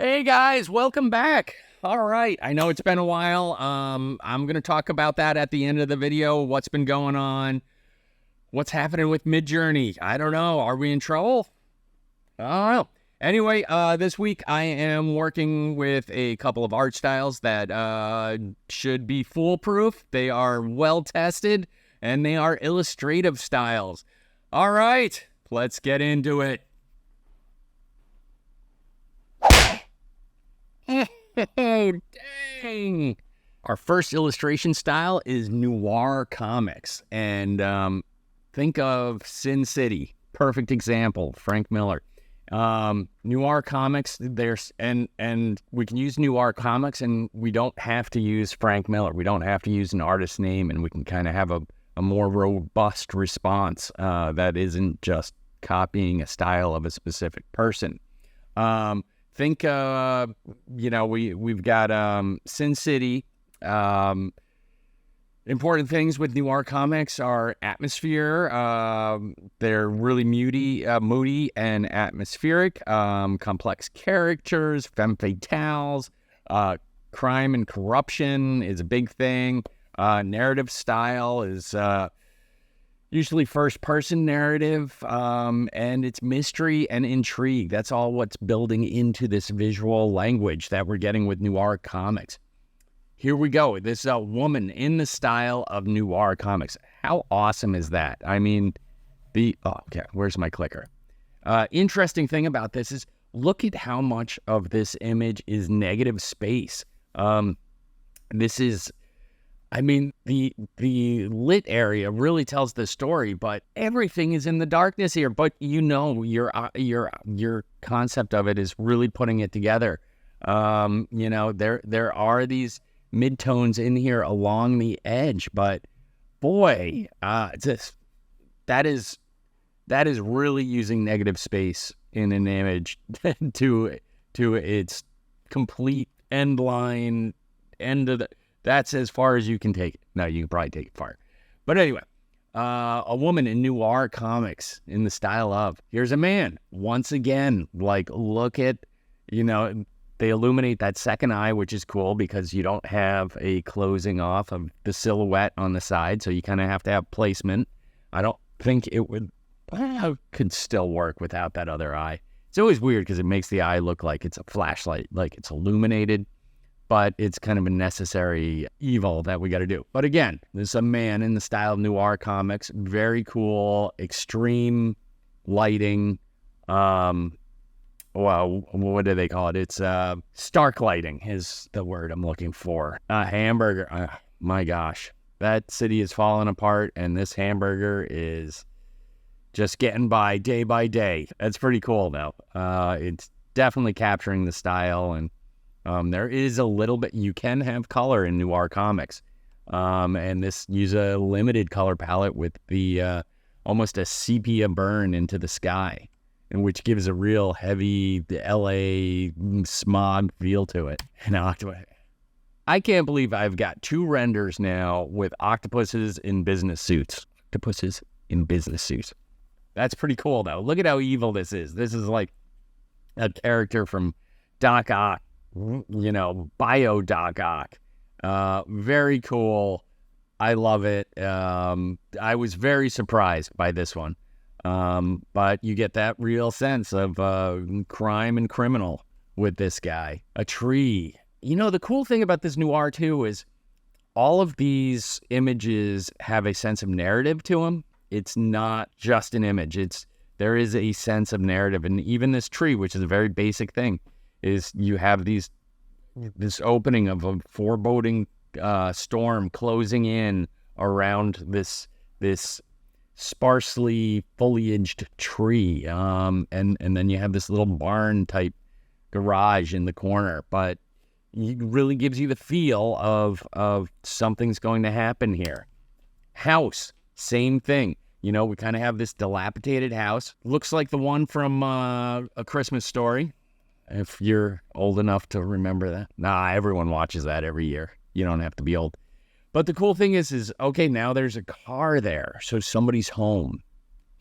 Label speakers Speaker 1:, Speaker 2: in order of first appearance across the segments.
Speaker 1: Hey guys, welcome back. All right, I know it's been a while. I'm going to talk about that at the end of the video. What's been going on? What's happening with Midjourney? I don't know. Are we in trouble? I don't know. Anyway, this week I am working with a couple of art styles that should be foolproof. They are well tested and they are illustrative styles. All right, let's get into it. Oh, dang. Our first illustration style is Noir Comics. And think of Sin City. Perfect example, Frank Miller. Noir Comics, and we can use Noir Comics, and we don't have to use Frank Miller. We don't have to use an artist name, and we can kind of have a more robust response that isn't just copying a style of a specific person. Think, we've got Sin City. Important things with Noir Comics are atmosphere. They're really moody and atmospheric. Complex characters, femme fatales, crime and corruption is a big thing. Narrative style is usually first-person narrative, and it's mystery and intrigue. That's all what's building into this visual language that we're getting with Noir Comics. Here we go. This is a woman in the style of Noir Comics. How awesome is that? I mean, okay, where's my clicker? Interesting thing about this is look at how much of this image is negative space. This is... I mean, the lit area really tells the story, but everything is in the darkness here. But your concept of it is really putting it together. There are these midtones in here along the edge, but boy, that is really using negative space in an image to its complete end line, end of the. That's as far as you can take it. No, you can probably take it far. But anyway, a woman in Noir Comics in the style of, here's a man. Once again, like, look at, they illuminate that second eye, which is cool because you don't have a closing off of the silhouette on the side. So you kind of have to have placement. I don't think it could still work without that other eye. It's always weird because it makes the eye look like it's a flashlight, like it's illuminated. But it's kind of a necessary evil that we got to do. But again, this is a man in the style of Noir Comics. Very cool, extreme lighting. Well, what do they call it? It's stark lighting is the word I'm looking for. Hamburger. My gosh. That city is falling apart, and this hamburger is just getting by day. That's pretty cool, though. It's definitely capturing the style, and there is a little bit, you can have color in Noir Comics. And this use a limited color palette with the almost a sepia burn into the sky, and which gives a real heavy LA smog feel to it. And I can't believe I've got two renders now with octopuses in business suits. That's pretty cool, though. Look at how evil this is. This is like a character from Doc Ock. Bio Doc Ock. Very cool. I love it. I was very surprised by this one. But you get that real sense of crime and criminal with this guy. A tree. The cool thing about this noir too is all of these images have a sense of narrative to them. It's not just an image. There is a sense of narrative. And even this tree, which is a very basic thing, is you have this opening of a foreboding storm closing in around this sparsely foliaged tree, and then you have this little barn type garage in the corner, but it really gives you the feel of something's going to happen here. House, same thing. We kind of have this dilapidated house. Looks like the one from A Christmas Story. If you're old enough to remember that. Nah, everyone watches that every year. You don't have to be old. But the cool thing is okay, now there's a car there, so somebody's home.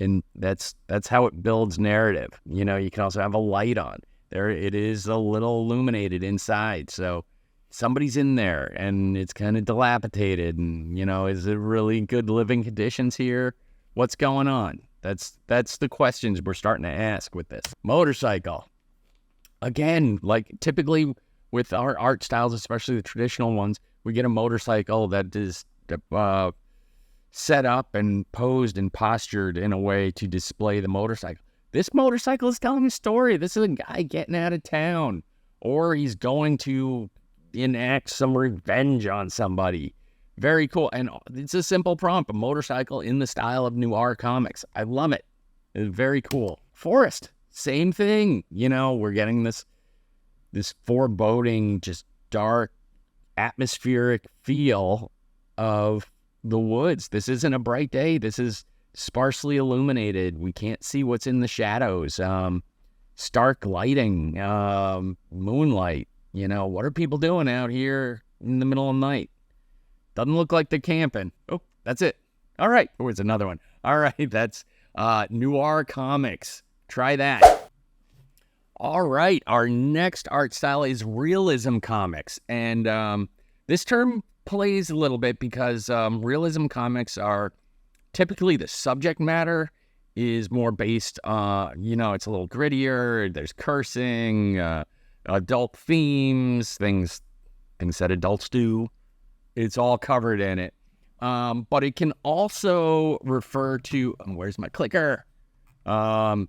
Speaker 1: And that's how it builds narrative. You can also have a light on. there it is a little illuminated inside. So somebody's in there, and it's kind of dilapidated, and, you know, is it really good living conditions here? What's going on? That's the questions we're starting to ask with this. Motorcycle. Again, like typically with our art styles, especially the traditional ones, we get a motorcycle that is set up and posed and postured in a way to display the motorcycle. This motorcycle is telling a story. This is a guy getting out of town, or he's going to enact some revenge on somebody. Very cool. And it's a simple prompt, a motorcycle in the style of noir comics. I love it. It's very cool. Forest, same thing. You know, we're getting this foreboding, just dark, atmospheric feel of the woods. This isn't a bright day. This is sparsely illuminated. We can't see what's in the shadows. Stark lighting, moonlight. You know, what are people doing out here in the middle of the night? Doesn't look like they're camping. Oh, that's it. All right. Oh, it's another one. All right. That's Noir Comics. Try that. All right. Our next art style is Realism Comics. And this term plays a little bit because Realism Comics are typically the subject matter is more based on, you know, it's a little grittier. There's cursing, adult themes, things that adults do. It's all covered in it. But it can also refer to, where's my clicker? The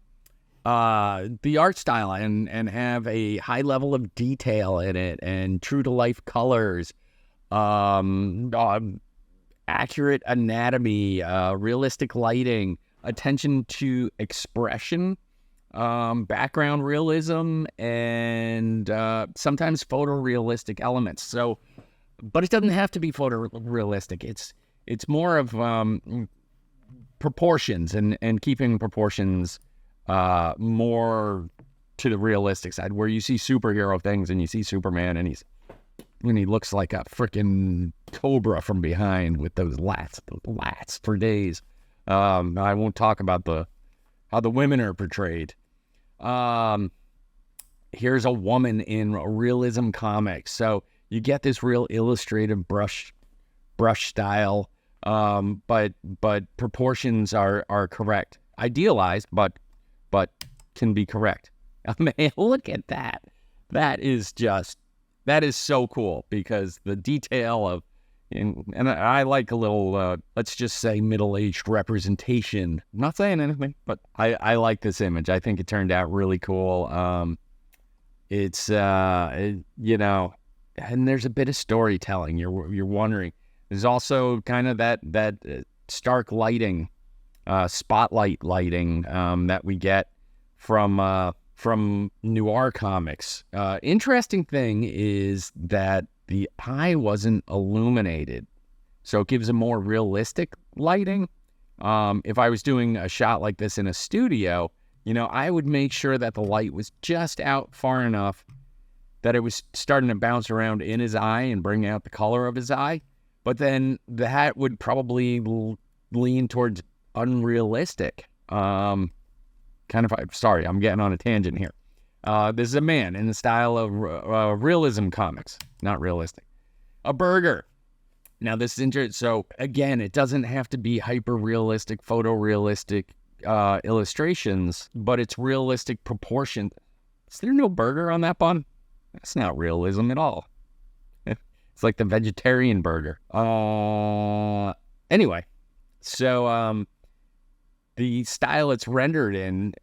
Speaker 1: art style and have a high level of detail in it and true to life colors, accurate anatomy, realistic lighting, attention to expression, background realism, and sometimes photorealistic elements. So, but it doesn't have to be photorealistic. It's more of proportions and keeping proportions more to the realistic side, where you see superhero things and you see Superman and he looks like a freaking cobra from behind with those lats for days. I won't talk about how the women are portrayed. Here's a woman in Realism Comics. So you get this real illustrative brush style, but proportions are correct. Idealized, but can be correct. I mean, look at that. That is so cool, because the detail of, and I like a little, let's just say middle-aged representation. I'm not saying anything, but I like this image. I think it turned out really cool. It's, you know, and there's a bit of storytelling. You're wondering. There's also kind of that stark lighting, spotlight lighting that we get from noir comics. Interesting thing is that the eye wasn't illuminated, so it gives a more realistic lighting. If I was doing a shot like this in a studio, you know, I would make sure that the light was just out far enough that it was starting to bounce around in his eye and bring out the color of his eye. But then that would probably lean towards unrealistic. Sorry, I'm getting on a tangent here. This is a man in the style of realism comics, not realistic. A burger. Now this is interesting. So again, it doesn't have to be hyper-realistic, photorealistic illustrations, but it's realistic proportion. Is there no burger on that bun? That's not realism at all. It's like the vegetarian burger. Anyway, so the style it's rendered in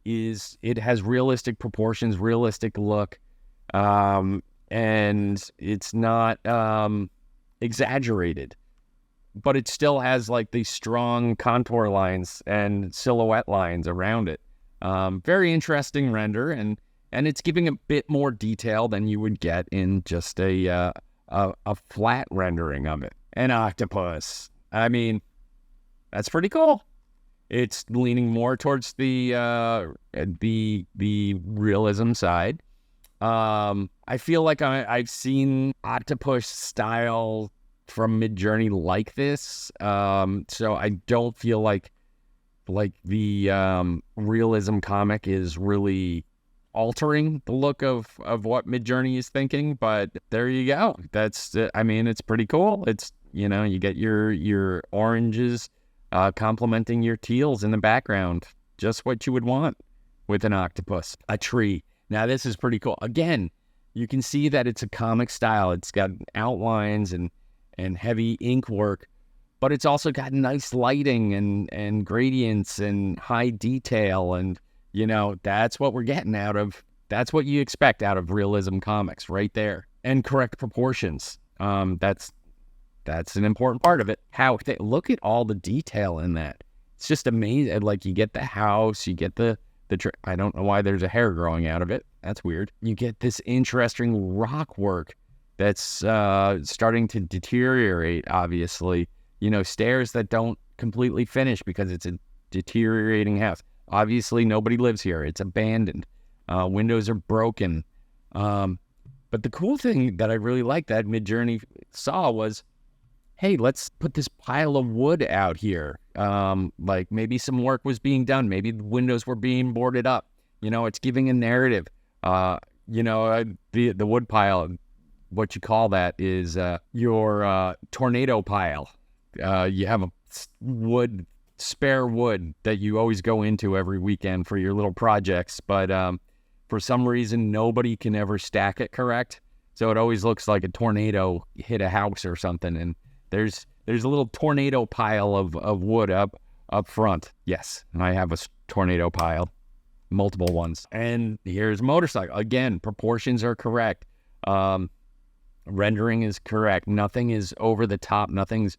Speaker 1: is it has realistic proportions, realistic look, and it's not exaggerated, but it still has like these strong contour lines and silhouette lines around it. Very interesting render, and it's giving a bit more detail than you would get in just a flat rendering of it. An octopus. I mean, that's pretty cool. It's leaning more towards the realism side. I feel like I've seen octopus style from Midjourney like this. So I don't feel like the realism comic is really altering the look of what Midjourney is thinking, but there you go. That's, I mean, it's pretty cool. It's, you know, you get your oranges complementing your teals in the background. Just what you would want with an octopus. A tree. Now, this is pretty cool. Again, you can see that it's a comic style. It's got outlines and heavy ink work, but it's also got nice lighting and gradients and high detail. And, you know, that's what we're getting that's what you expect out of realism comics right there. And correct proportions. That's an important part of it. Look at all the detail in that. It's just amazing. Like, you get the house, you get the I don't know why there's a hair growing out of it. That's weird. You get this interesting rock work that's starting to deteriorate, obviously. You know, stairs that don't completely finish because it's a deteriorating house. Obviously, nobody lives here. It's abandoned. Windows are broken. But the cool thing that I really liked that Midjourney saw was, hey, let's put this pile of wood out here. Like, maybe some work was being done. Maybe the windows were being boarded up. You know, it's giving a narrative. You know, the wood pile, what you call that is your tornado pile. You have a spare wood that you always go into every weekend for your little projects, but for some reason nobody can ever stack it correct, so it always looks like a tornado hit a house or something. And there's a little tornado pile of wood up front. Yes, and I have a tornado pile, multiple ones. And here's a motorcycle. Again, proportions are correct. Rendering is correct. Nothing is over the top. Nothing's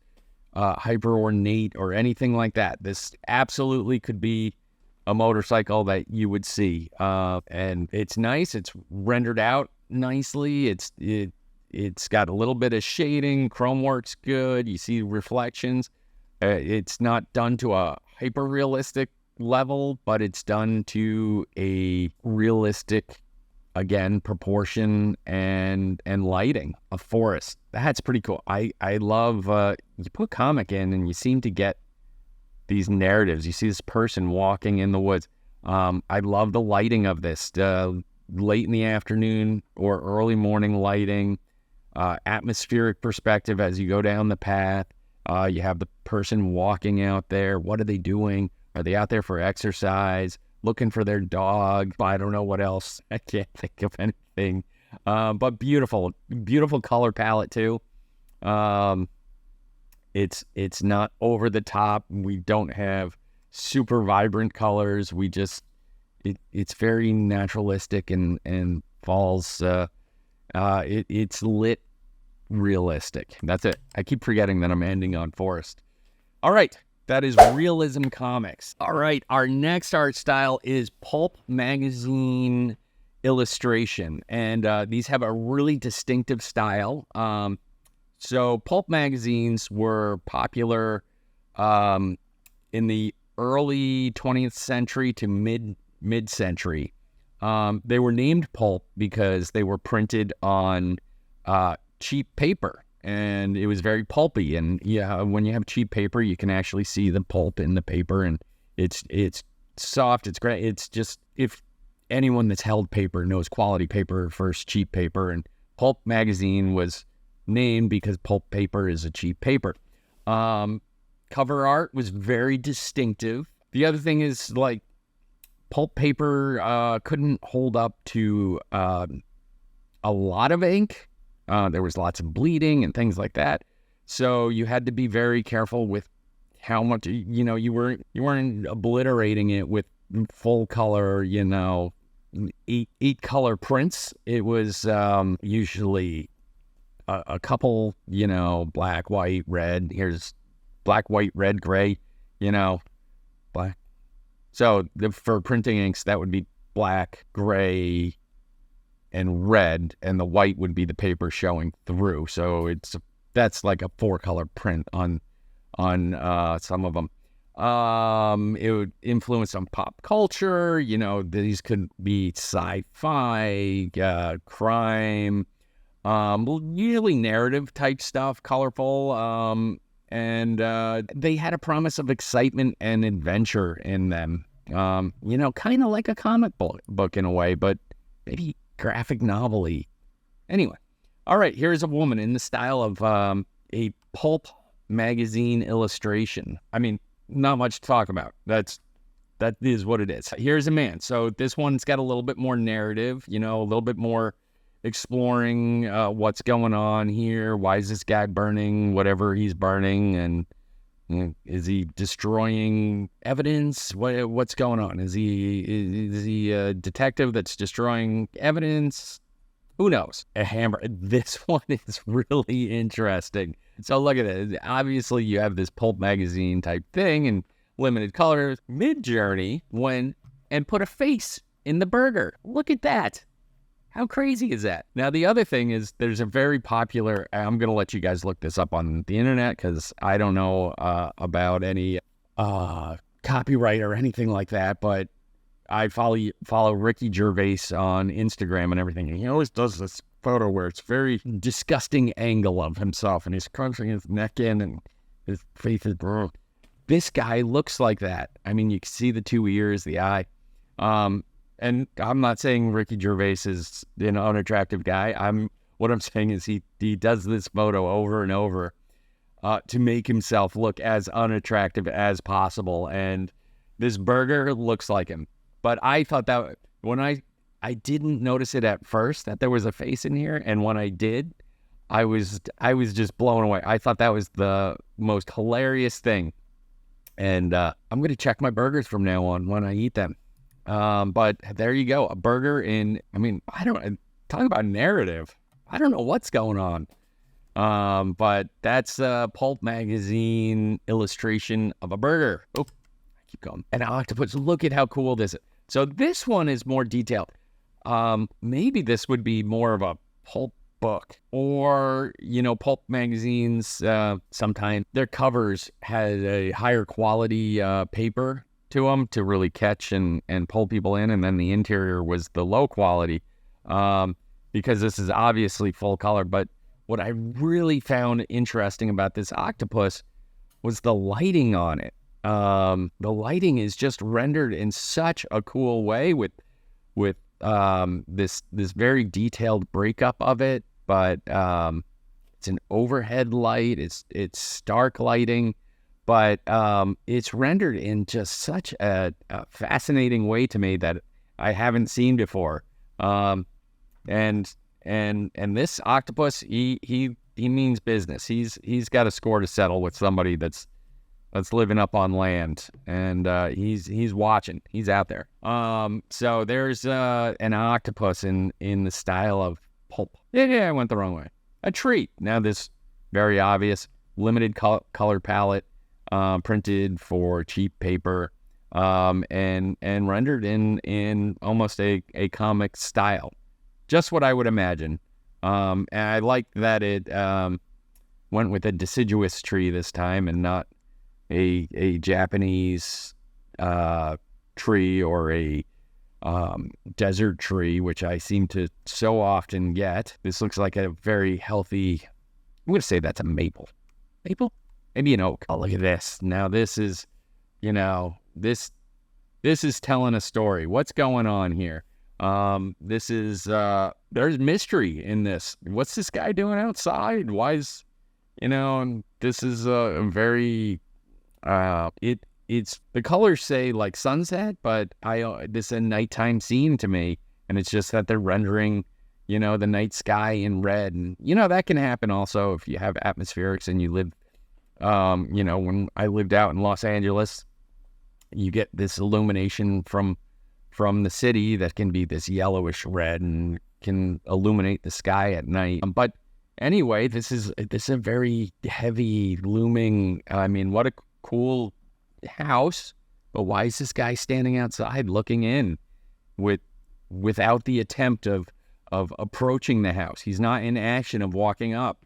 Speaker 1: hyper ornate or anything like that. This absolutely could be a motorcycle that you would see. And it's nice. It's rendered out nicely. It's got a little bit of shading. Chrome works good. You see reflections. It's not done to a hyper realistic level, but it's done to a realistic, again, proportion and lighting. A forest. That's pretty cool. I love, you put comic in and you seem to get these narratives. You see this person walking in the woods. I love the lighting of this. Late in the afternoon or early morning lighting. Atmospheric perspective as you go down the path. You have the person walking out there. What are they doing? Are they out there for exercise? Looking for their dog? I don't know what else. I can't think of anything. But beautiful color palette too. It's not over the top. We don't have super vibrant colors. We just it's very naturalistic and falls. It's lit realistic. That's it. I keep forgetting that I'm ending on forest. All right. That is Realism Comics. All right. Our next art style is Pulp Magazine Illustration. And these have a really distinctive style. So Pulp magazines were popular in the early 20th century to mid-century. They were named pulp because they were printed on cheap paper, and it was very pulpy. And yeah, when you have cheap paper, you can actually see the pulp in the paper, and it's soft. It's great. It's just, if anyone that's held paper knows quality paper versus cheap paper, and Pulp magazine was named because pulp paper is a cheap paper. Cover art was very distinctive. The other thing is, like, pulp paper couldn't hold up to a lot of ink. There was lots of bleeding and things like that. So you had to be very careful with how much, you weren't obliterating it with full color, eight color prints. It was usually a couple, black, white, red. Here's black, white, red, gray, black. So for printing inks, that would be black, gray, and red, and the white would be the paper showing through. So that's like a 4-color print on some of them. It would influence on pop culture. These could be sci-fi, crime, usually narrative type stuff, colorful. And they had a promise of excitement and adventure in them. Kind of like a comic book in a way, but maybe graphic novel-y. Anyway, all right, here's a woman in the style of a Pulp Magazine Illustration. I mean, not much to talk about. That is what it is. Here's a man. So this one's got a little bit more narrative, a little bit more exploring what's going on here. Why is this guy burning whatever he's burning? And is he destroying evidence? What's going on? Is he a detective that's destroying evidence? Who knows? A hammer. This one is really interesting. So look at it. Obviously, you have this Pulp Magazine type thing and limited colors. Midjourney went and put a face in the burger. Look at that. How crazy is that? Now, the other thing is there's a very popular, I'm going to let you guys look this up on the internet because I don't know about any copyright or anything like that, but I follow Ricky Gervais on Instagram and everything. And he always does this photo where it's very disgusting angle of himself and he's crunching his neck in and his face is broke. This guy looks like that. I mean, you can see the two ears, the eye. And I'm not saying Ricky Gervais is an unattractive guy. What I'm saying is he does this photo over and over to make himself look as unattractive as possible. And this burger looks like him. But I thought that when I didn't notice it at first that there was a face in here, and when I did, I was just blown away. I thought that was the most hilarious thing. And I'm going to check my burgers from now on when I eat them. But there you go. A burger talk about narrative. I don't know what's going on. But that's a Pulp Magazine illustration of a burger. Oh, I keep going. An octopus. Look at how cool this is. So this one is more detailed. Maybe this would be more of a pulp book, or pulp magazines sometimes their covers had a higher quality paper to them to really catch and pull people in, and then the interior was the low quality because this is obviously full color. But what I really found interesting about this octopus was the lighting on it. The lighting is just rendered in such a cool way with this very detailed breakup of it, but it's an overhead light. It's stark lighting, but it's rendered in just such a fascinating way to me that I haven't seen before. And this octopus, he means business. He's got a score to settle with somebody that's living up on land, and he's watching. He's out there. So there's an octopus in the style of pulp. Yeah, I went the wrong way. A tree. Now this very obvious limited color palette, printed for cheap paper, and rendered in almost a comic style. Just what I would imagine. And I like that it went with a deciduous tree this time and not a Japanese tree or a desert tree, which I seem to so often get. This looks like a very healthy, I'm going to say that's a maple. Maple? Maybe an oak. Oh, look at this. Now this is, this is telling a story. What's going on here? This is, there's mystery in this. What's this guy doing outside? Why is, this is a very... it's the colors say like sunset, but this is a nighttime scene to me, and it's just that they're rendering, the night sky in red, and that can happen also if you have atmospherics and you live, when I lived out in Los Angeles, you get this illumination from the city that can be this yellowish red and can illuminate the sky at night. But anyway, this is a very heavy looming. I mean, what a cool house, but why is this guy standing outside looking in without the attempt of approaching the house? He's not in action of walking up,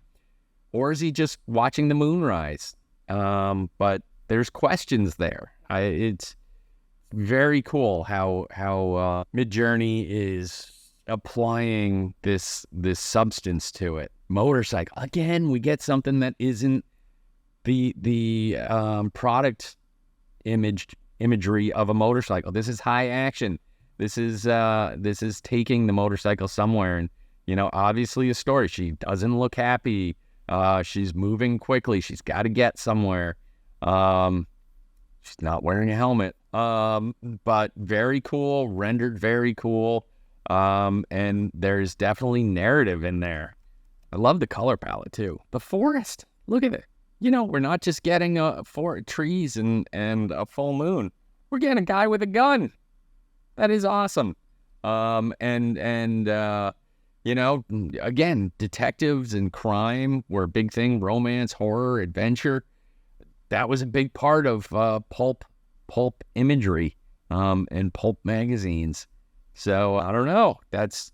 Speaker 1: or is he just watching the moon rise? But there's questions there. It's very cool how Midjourney is applying this substance to it. Motorcycle again, we get something that isn't the product image imagery of a motorcycle. This is high action. This is taking the motorcycle somewhere, and obviously a story. She doesn't look happy. She's moving quickly. She's got to get somewhere. She's not wearing a helmet. But very cool, rendered very cool. And there's definitely narrative in there. I love the color palette too. The forest, look at it. We're not just getting trees and a full moon. We're getting a guy with a gun. That is awesome. Again, detectives and crime were a big thing. Romance, horror, adventure. That was a big part of pulp imagery and pulp magazines. So I don't know. That's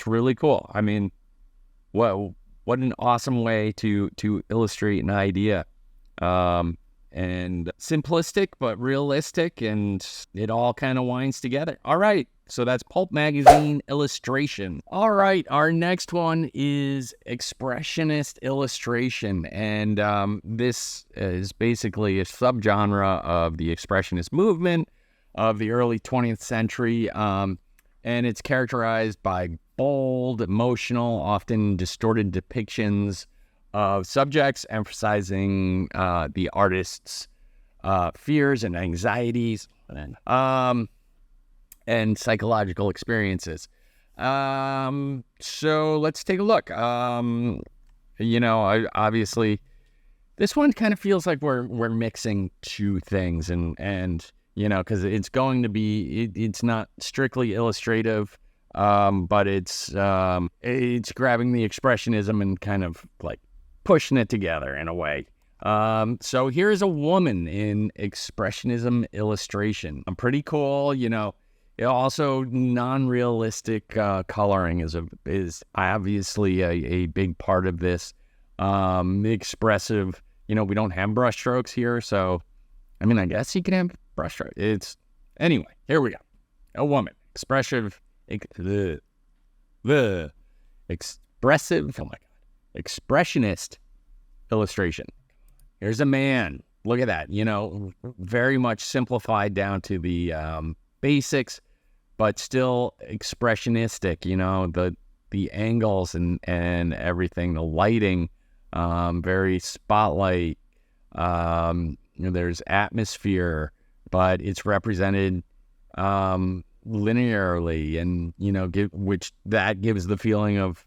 Speaker 1: really cool. I mean, what an awesome way to illustrate an idea. And simplistic but realistic, and it all kind of winds together. All right, so that's Pulp Magazine Illustration. All right, our next one is Expressionist Illustration, and this is basically a subgenre of the Expressionist movement of the early 20th century, and it's characterized by bold, emotional, often distorted depictions of subjects, emphasizing the artist's fears and anxieties and psychological experiences. So let's take a look. Obviously, this one kind of feels like we're mixing two things, and because it's going to be, it's not strictly illustrative, but it's grabbing the expressionism and kind of like pushing it together in a way. So here's a woman in Expressionism Illustration. Pretty cool, Also, non-realistic coloring is obviously a big part of this. Expressive, we don't have brush strokes here, so I mean, I guess you can have brush strokes. Anyway. Here we go. A woman, expressive, expressive. Oh my God. Expressionist illustration. Here's a man. Look at that. Very much simplified down to the basics, but still expressionistic. The angles and everything, the lighting, very spotlight. There's atmosphere, but it's represented linearly, and which that gives the feeling of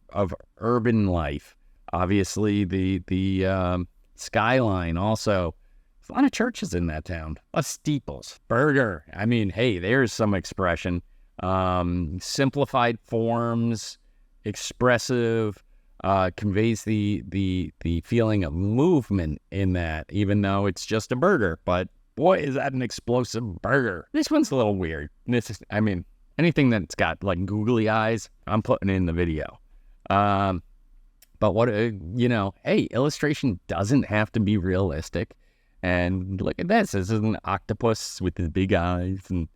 Speaker 1: urban life. Obviously, the skyline also. There's a lot of churches in that town. A lot of steeples. Burger. I mean, hey, there's some expression. Simplified forms, expressive, conveys the feeling of movement in that, even though it's just a burger. But boy, is that an explosive burger. This one's a little weird. Anything that's got like googly eyes, I'm putting in the video. But hey, illustration doesn't have to be realistic. And look at this. This is an octopus with his big eyes and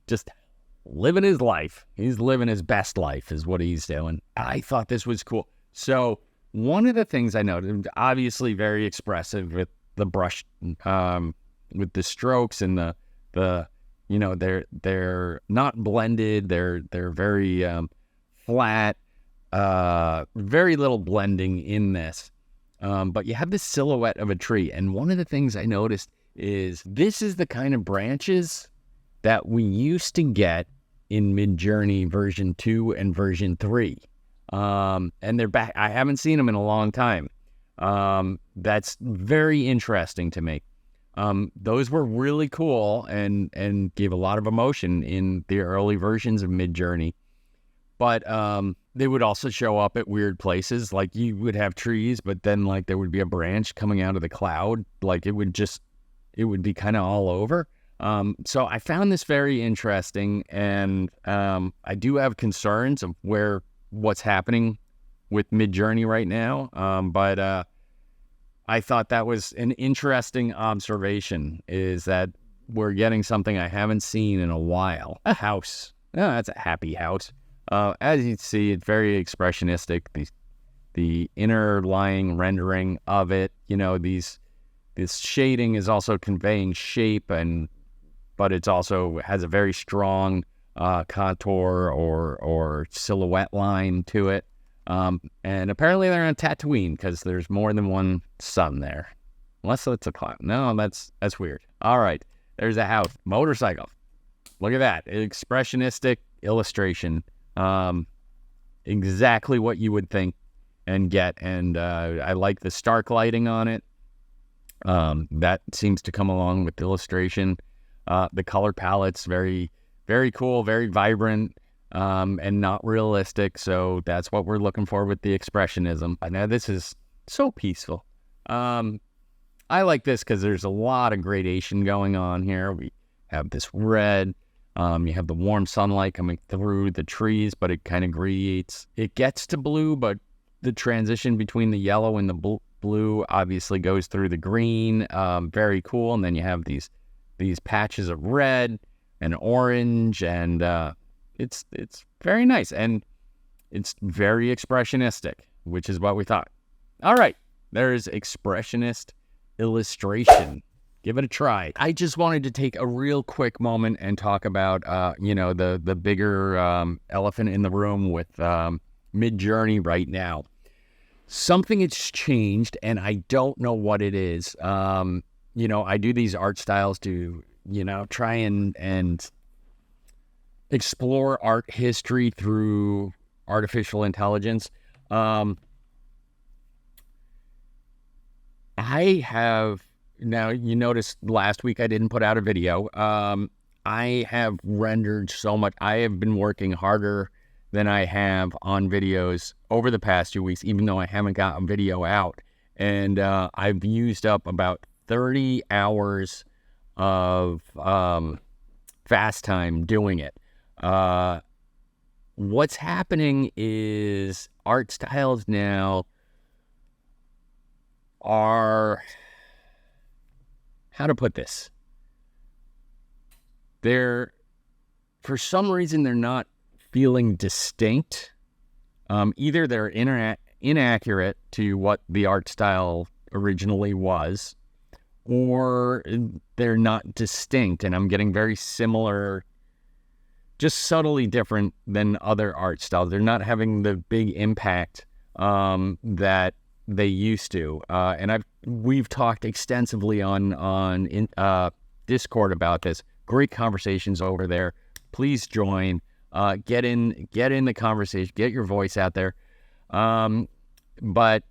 Speaker 1: just living his life. He's living his best life is what he's doing. I thought this was cool. So one of the things I noted, obviously very expressive with the brush, with the strokes and the they're not blended. They're very flat. Very little blending in this. But you have this silhouette of a tree. And one of the things I noticed is this is the kind of branches that we used to get in Midjourney version 2 and version 3. And they're back. I haven't seen them in a long time. That's very interesting to me. Those were really cool and gave a lot of emotion in the early versions of Midjourney. But they would also show up at weird places. Like you would have trees, but then like there would be a branch coming out of the cloud. Like it would be kind of all over. So I found this very interesting, and I do have concerns of what's happening with Midjourney right now. But I thought that was an interesting observation, is that we're getting something I haven't seen in a while. A house. Oh, that's a happy house. As you can see, it's very expressionistic. The inner lying rendering of it, this shading is also conveying shape and but it's also has a very strong contour or silhouette line to it. And apparently they're on Tatooine because there's more than one sun there. Unless it's a cloud. No, that's weird. All right. There's a house. Motorcycle. Look at that. Expressionistic illustration. Exactly what you would think and get. And I like the stark lighting on it. That seems to come along with the illustration. The color palette's very, very cool, very vibrant, and not realistic. So that's what we're looking for with the expressionism. Now this is so peaceful. I like this because there's a lot of gradation going on here. We have this red. You have the warm sunlight coming through the trees, but it kind of gradiates. It gets to blue, but the transition between the yellow and the blue obviously goes through the green. Very cool. And then you have these patches of red and orange, and it's very nice. And it's very expressionistic, which is what we thought. All right, there's Expressionist Illustration. Give it a try. I just wanted to take a real quick moment and talk about, the bigger elephant in the room with Midjourney right now. Something has changed, and I don't know what it is. I do these art styles to, try and explore art history through artificial intelligence. I have, now you noticed last week I didn't put out a video. I have rendered so much. I have been working harder than I have on videos over the past 2 weeks, even though I haven't got a video out. And I've used up about 30 hours of fast time doing it. What's happening is art styles now are, how to put this? For some reason, they're not feeling distinct. Either they're inaccurate to what the art style originally was, or they're not distinct, and I'm getting very similar, just subtly different than other art styles. They're not having the big impact that they used to. And we've talked extensively on Discord about this. Great conversations over there. Please join. Get in the conversation. Get your voice out there. But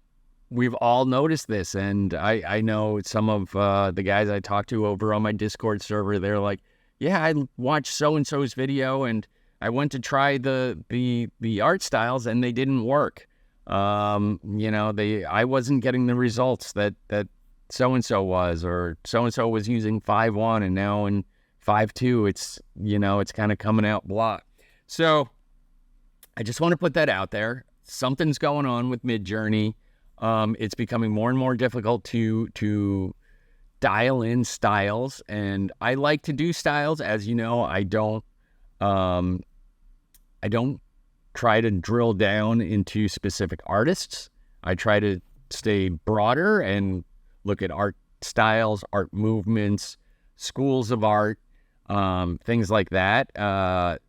Speaker 1: we've all noticed this, and I know some of the guys I talk to over on my Discord server. They're like, "Yeah, I watched so and so's video, and I went to try the art styles, and they didn't work. I wasn't getting the results that so and so was, or so and so was using 5.1, and now in 5.2, it's kind of coming out blah." So I just want to put that out there. Something's going on with Midjourney. It's becoming more and more difficult to dial in styles, and I like to do styles. As you know, I don't try to drill down into specific artists. I try to stay broader and look at art styles, art movements, schools of art, things like that,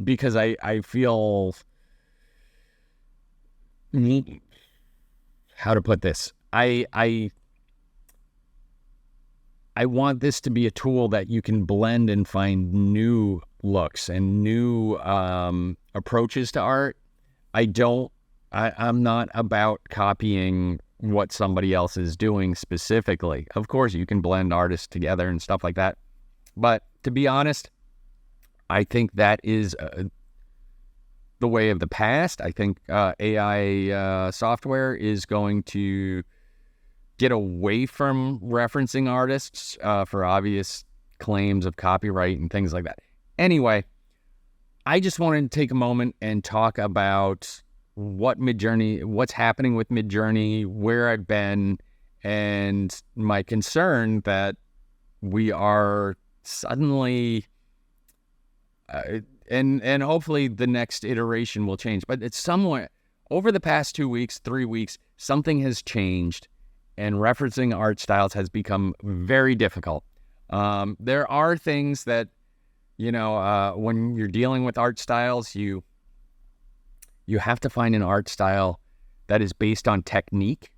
Speaker 1: because I feel, how to put this, I want this to be a tool that you can blend and find new looks and new approaches to art. I'm not about copying what somebody else is doing specifically. Of course, you can blend artists together and stuff like that. But to be honest, I think that is the way of the past. I think AI software is going to get away from referencing artists for obvious claims of copyright and things like that. Anyway, I just wanted to take a moment and talk about what's happening with Midjourney, where I've been, and my concern that we are suddenly, and hopefully the next iteration will change. But it's somewhat, over the past 2 weeks, 3 weeks, something has changed, and referencing art styles has become very difficult. There are things that, when you're dealing with art styles, you have to find an art style that is based on technique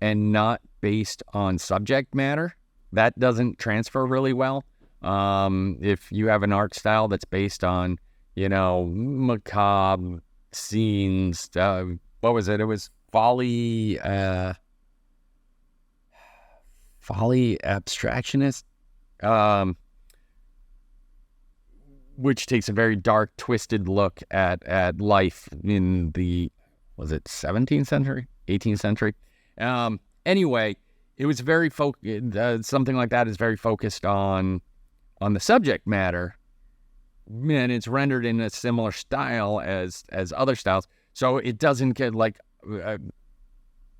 Speaker 1: and not based on subject matter. That doesn't transfer really well. If you have an art style that's based on, macabre scenes, what was it? It was folly abstractionist, which takes a very dark, twisted look at life in the, was it 17th century, 18th century? Anyway, it was very something like that is very focused on the subject matter, and it's rendered in a similar style as other styles. So it doesn't get like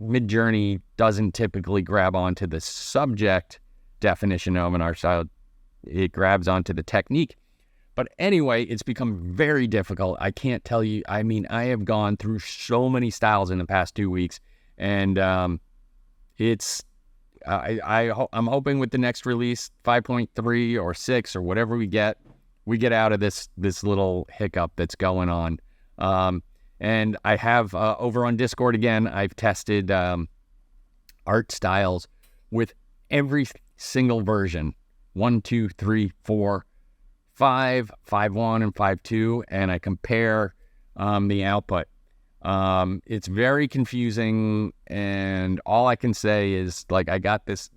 Speaker 1: Midjourney doesn't typically grab onto the subject definition of an art style. It grabs onto the technique. But anyway, it's become very difficult. I can't tell you. I mean, I have gone through so many styles in the past 2 weeks, and I'm hoping with the next release, 5.3 or 6 or whatever we get out of this little hiccup that's going on. And I have over on Discord again, I've tested art styles with every single version, 1, 2, 3, 4, 5, 5.1, and 5.2, and I compare the output. It's very confusing, and all I can say is, like, I got this.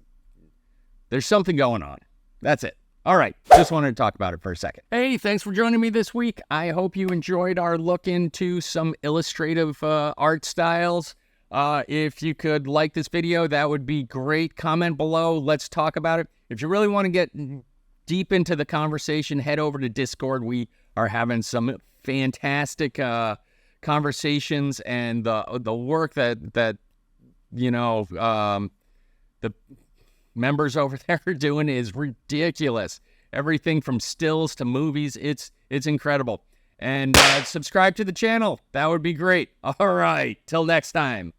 Speaker 1: There's something going on. That's it. All right, just wanted to talk about it for a second. Hey, thanks for joining me this week. I hope you enjoyed our look into some illustrative art styles. If you could like this video, that would be great. Comment below. Let's talk about it. If you really want to get deep into the conversation, head over to Discord. We are having some fantastic conversations, and the work that the members over there are doing is ridiculous. Everything from stills to movies, it's incredible. And subscribe to the channel. That would be great. All right, till next time.